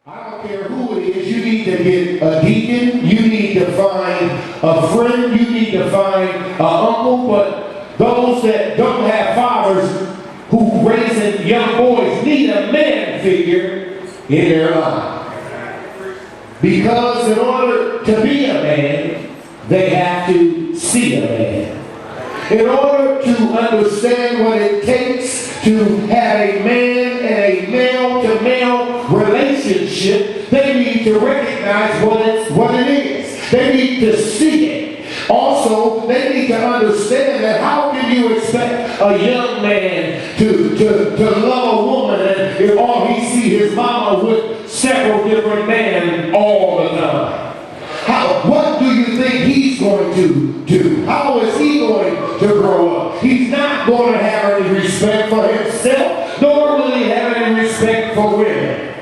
I don't care who it is, you need to get a deacon, you need to find a friend, you need to find an uncle, but those that don't have fathers who raising young boys need a man figure in their life. Because in order to be a man, they have to see a man. In order to understand what it takes to have a man and a male-to-male relationship, they need to recognize what it is. They need to see it. Also, they need to understand that how can you expect a young man to love a woman and if all he sees his mama with several different men all the time? What do you think he's going to do? How is he going to grow up? He's not going to have any respect for himself, nor will he have any respect for women.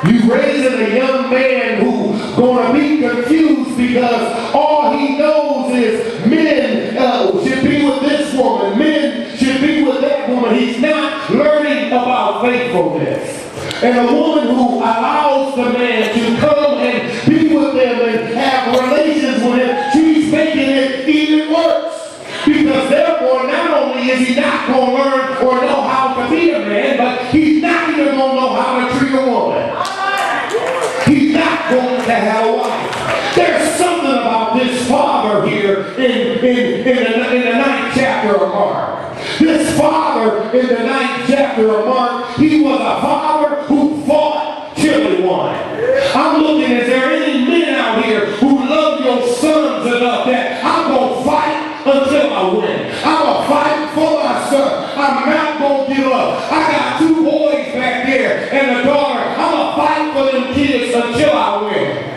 You raising a young man who's going to be confused because all he knows is men should be with this woman, men should be with that woman. He's not learning about faithfulness. And a woman who allows the man to come and be with them and have relations with him, she's making it even worse. Because therefore, not only is he not going to learn or know how to be a man, but he's not even going to know how to treat a woman. He's not going to have a wife. There's something about this father here in the 9th chapter of Mark. This father in the 9th chapter of Mark, he was a father who fought till he won. I'm looking, is there any men out here who love your sons enough that I'm going to fight until I win? I'm going to fight for my son. I'm not going to give up. I got 2 boys back there and a daughter. I'm going to fight for them kids until I win.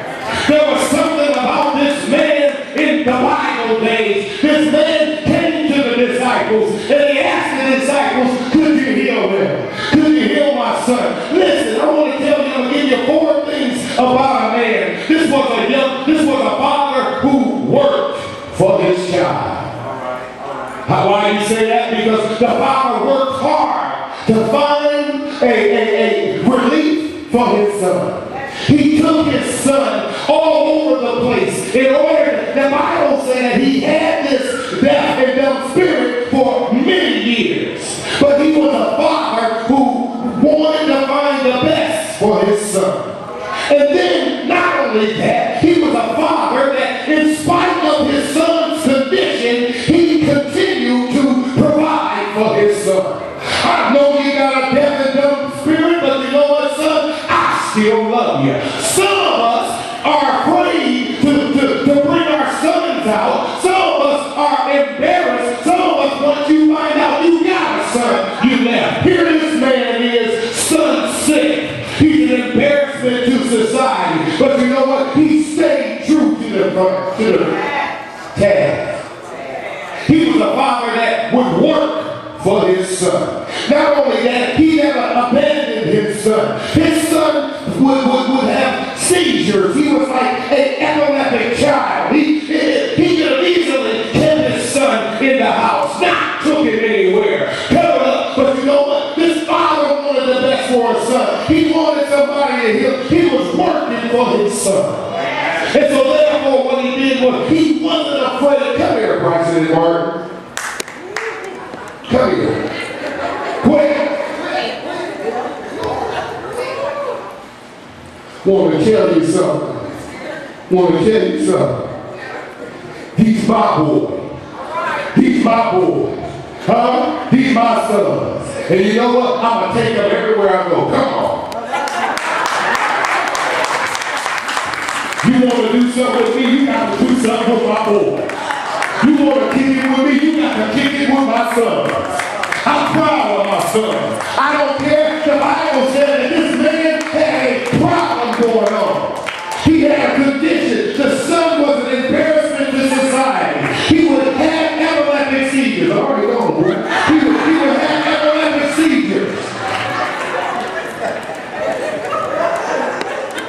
There was something about this man in the Bible days. This man came to the disciples and he asked the disciples, could you heal them? Could you heal my son? Listen, I want to tell you, I'm going to give you 4 things about a man. This was a father who worked for his child. Why do you say that? Because the father worked hard to find a relief for his son. He took his son all over the place in order, the Bible said he had this deaf and dumb spirit for many years. But he was a father who wanted to find the best for his son. And then, not only that, he was a father that in spite of his son's condition, he continued to provide for his son. I know you got a deaf and dumb spirit, but you know what, son? I still love you. Some of us are afraid to bring our sons out. Some of us are embarrassed. Some of us, once you find out you got a son, you left. Here this man is, son sick. He's an embarrassment to society. But you know what? He stayed true to the task. He was a father that would work for his son. Not only that, he never abandoned his son. His son would have seizures. He was like an epileptic child. He could have easily kept his son in the house, not took him anywhere, covered up. But you know what? This father wanted the best for his son. He wanted somebody to heal. He was working for his son. And so therefore what he did was he wasn't afraid. Come here, Bryson and Martin. Come here. Quick. Want to tell you something. He's my boy. He's my boy. Huh? He's my son. And you know what? I'm going to take him everywhere I go. Come on. You want to do something with me? You got to do something with my boy. You want to kick it with me? You got to kick it with my son. I'm proud of my son. I don't care. The Bible said that this man had a problem going on. He had a condition. The son was an embarrassment to society. He would have epileptic seizures. I already know, bro. He would have epileptic seizures.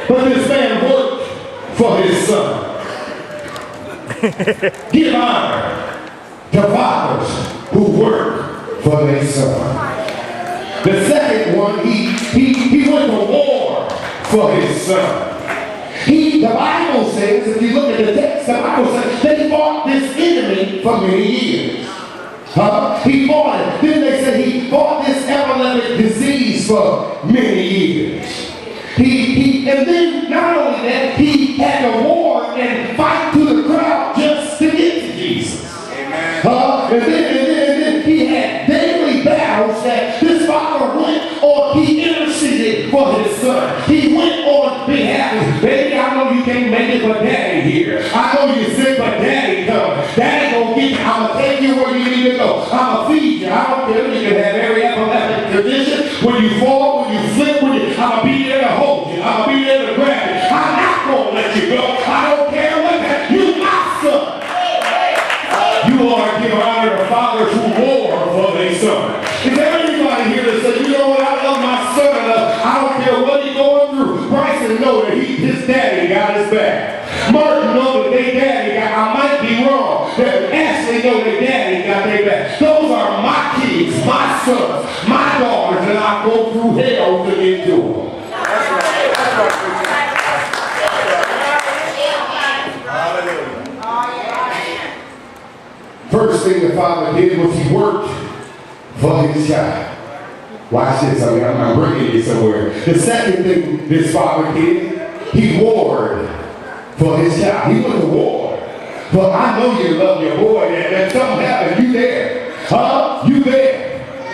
But this man worked for his son. Give honor to fathers who work for their son. The second one, he went to war for his son. The Bible says, if you look at the text, the Bible says they fought this enemy for many years. He fought it. Then they said he fought this epileptic disease for many years. And then not only that, he had to war and fight to the crowd just to get to Jesus. And then he had daily battles that this father went on, he interceded for his son. He went on behalf of his baby. I know you can't make it, but daddy here. I know you're sick, but daddy coming. Daddy gonna get you. I'm gonna take you where you need to go. I'm gonna feed you. I don't care. You can have every epileptic condition. When you fall, when you flip, I'm gonna be there to hold you. I'm gonna be there to grab you. I'm not gonna let you go. I don't care what that. You my son. You are to give honor to fathers who war for their son. Is there anybody here that says, you know what, I love my son enough, I don't care what he's going through. Bryson know that his daddy got his back. Martin know that their daddy got, I might be wrong, that Ashley know that daddy got their back. Those are my kids, my sons, my daughters, and I go through hell to get to them. First thing the father did was he worked for his child. Watch this, I'm bringing you somewhere. The second thing this father did, he warred for his child. He went to war. But I know you love your boy, that something happened, you there. You there.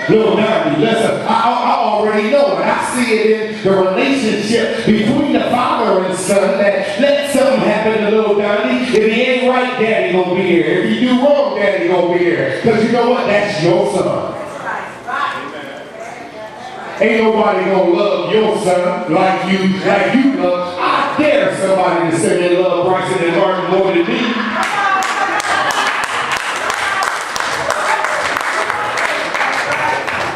Little Donnie, listen, I already know, and I see it in the relationship between the father and son, that let something happen to little Donnie. If he ain't right, daddy gonna be here. If you do wrong, daddy gonna be here. Because you know what? That's your son. Ain't nobody gonna love your son like you love. I dare somebody to say they love Bryson and Martin more than me.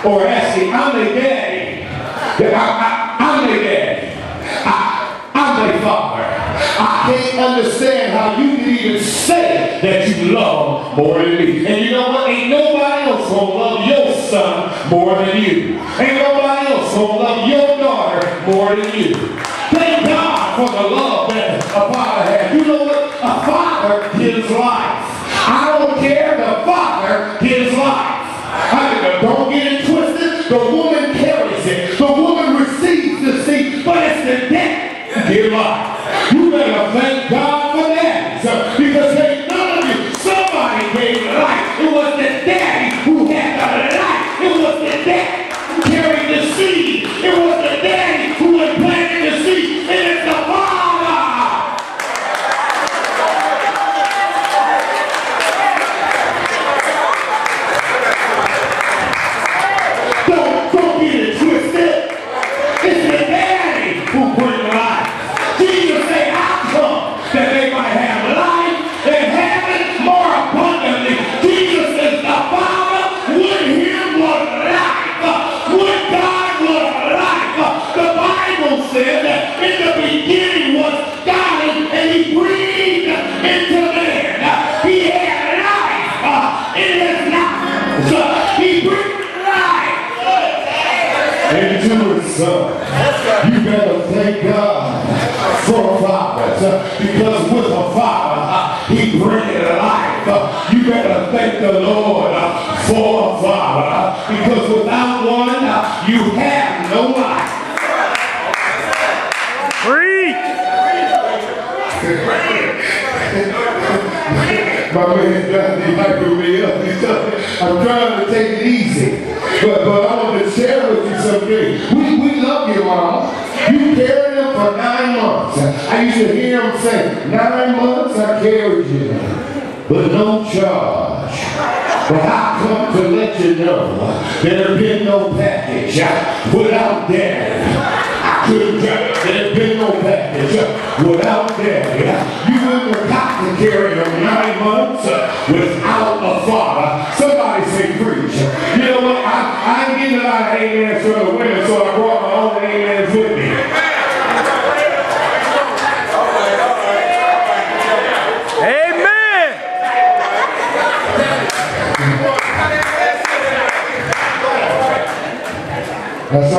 Or actually, I'm their daddy. I'm their daddy. I'm their father. I can't understand how you can even say that you love more than me. And you know what? Ain't nobody else gonna love your son more than you. Ain't nobody else gonna love your daughter more than you. Thank God for the love that a father has. You know what? A father gives life. I don't care. The father gives life. Don't get it twisted. The woman carries it. The woman receives the seed, but it's the daddy who gives life. You better thank God for that. Because ain't none of you, somebody gave life. It was the daddy who had the life. It was the daddy who carried the seed. It was the daddy who had planted the seed. And it's the father. Don't get it twisted. It's the daddy who brings life. Jesus said, I come that they might have life and have it more abundantly. Jesus is the Father. With him was life. With God was life. The Bible says that in the beginning was God, and he breathed into man. He had life in his life. He breathed life into his son. You better thank God for a father, because with a father, he brings life. You better thank the Lord for a father, because without one, you have no life. My man trying to hyper me up. I'm trying to take it easy. But I want to share with you something. We love you, Mom. You carried him for 9 months. I used to hear him say, 9 months I carried you, but no charge. But I come to let you know there's been no package without daddy. I couldn't tell you there's been no package without daddy. You wouldn't have got to carry him 9 months without a father. Somebody say preach. You know what? I ain't getting a lot of amens for the women, so I brought my own amens with me. Amen. That's